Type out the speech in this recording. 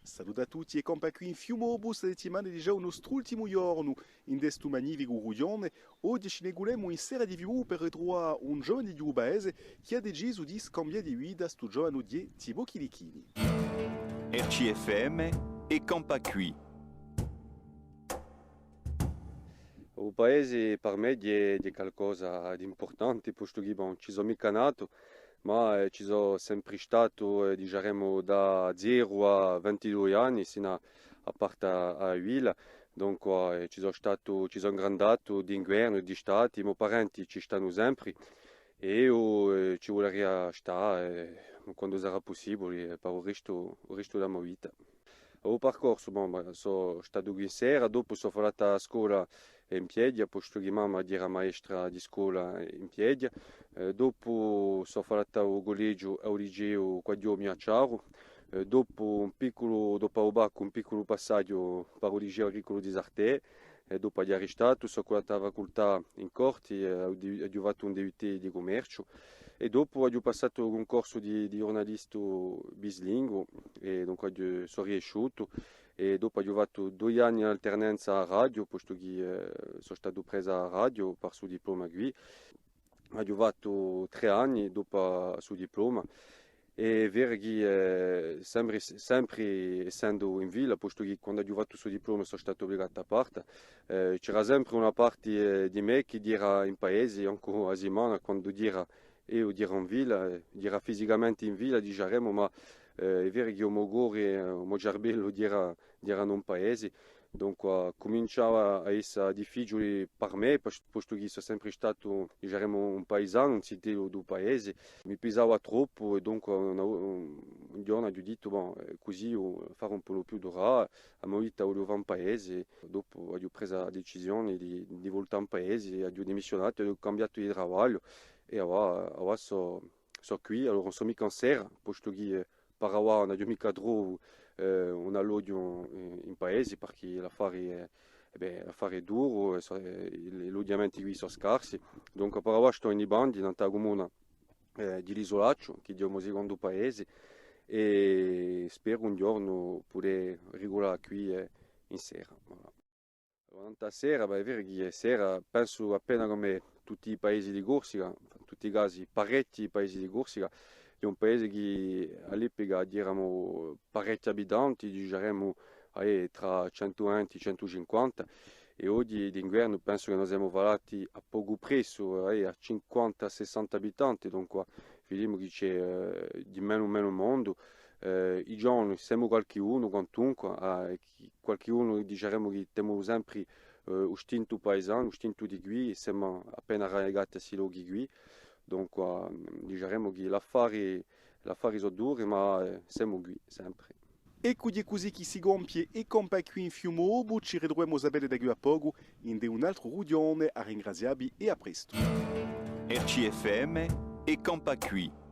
Saluto a tutti e compa qui in Fiumobus settimana di già uno strultimo giorno in desto magnifico Rugione. Oggi ci negulemo in sera di viu per ritrovare un giovane di Ubaese che ha deciso di scambiare di guida sto giovane di Thibaut Chilichini. RCFM e Campacui. Il paese per me è qualcosa di importante, posto che ci sono mica nato, ma ci sono sempre stato, diciamo, da 0 a 22 anni, sino a parte a Villa. Dunque, ci sono grandato d'inverno e di estate, i miei parenti ci stanno sempre e io ci vorrei stare quando sarà possibile per il resto della mia vita. Il percorso, sono stato qui in sera, dopo sono fatto a scuola in piedi, posto che mamma era maestra di scuola in piedi. Dopo sono fatto al collegio e al liceo qua di a Ciaro. Dopo un piccolo passaggio per il liceo agricolo di Sartè. Dopo di arrestato, sono andato alla facoltà in Corti, ho fatto un DUT di commercio. E dopo ho passato un corso di giornalista bilingue e dunque sono riuscito. E dopo ho fatto 2 anni in alternanza a radio, posto che sono stato preso a radio per il suo diploma qui. Ho fatto 3 anni dopo il suo diploma. E è vero che sempre essendo in villa, posto che quando ho fatto il suo diploma sono stato obbligato a parte, c'era sempre una parte di me che era in paese, anche a settimana, quando io ero in villa, era fisicamente in villa, diciamo, ma è vero che il mio cuore, il mio cervello era in un paese. Dunque cominciava a essere difficile per me, posto che sono sempre stato, diciamo, un paesano, un cittadino del paese. Mi pesava troppo e dunque un giorno ho detto, così fare un po' più d'ora, a mia vita volevo fare un paese. Dopo ho preso la decisione di voltare un paese, ho dimissionato, ho cambiato di lavoro e ora sono qui. Allora non sono mica in sera, posto che per ora non ho mica trovato un alloggio in paese perché l'affare è duro, gli alloggiamenti qui sono scarsi. Dunque per ora sto in bandi in un comune di Isolaccio, che è il mio secondo paese, e spero un giorno poter regolare qui in sera. Voilà. Sera, è vero che sera penso appena come tutti i paesi di Corsica, in tutti i casi parecchi paesi di Corsica. È un paese che all'epoca erano parecchi abitanti, diciamo tra 120 e 150, e oggi d'inverno penso che noi siamo arrivati a poco presso a 50-60 abitanti, dunque vediamo che c'è di meno in meno mondo. I giorni siamo qualcuno, quantunque, qualcuno diciamo che temo sempre lo stinto paesano, lo stinto di qui, siamo appena relegati a questi luoghi qui. Dunque diciamo che l'affare sono duri, ma siamo qui sempre. E così che si compie e compa qui in Fiumobu ci ritroviamo a bene da qui a poco in un altro Rugione a ringraziarvi e a presto. RCFM e Campacui.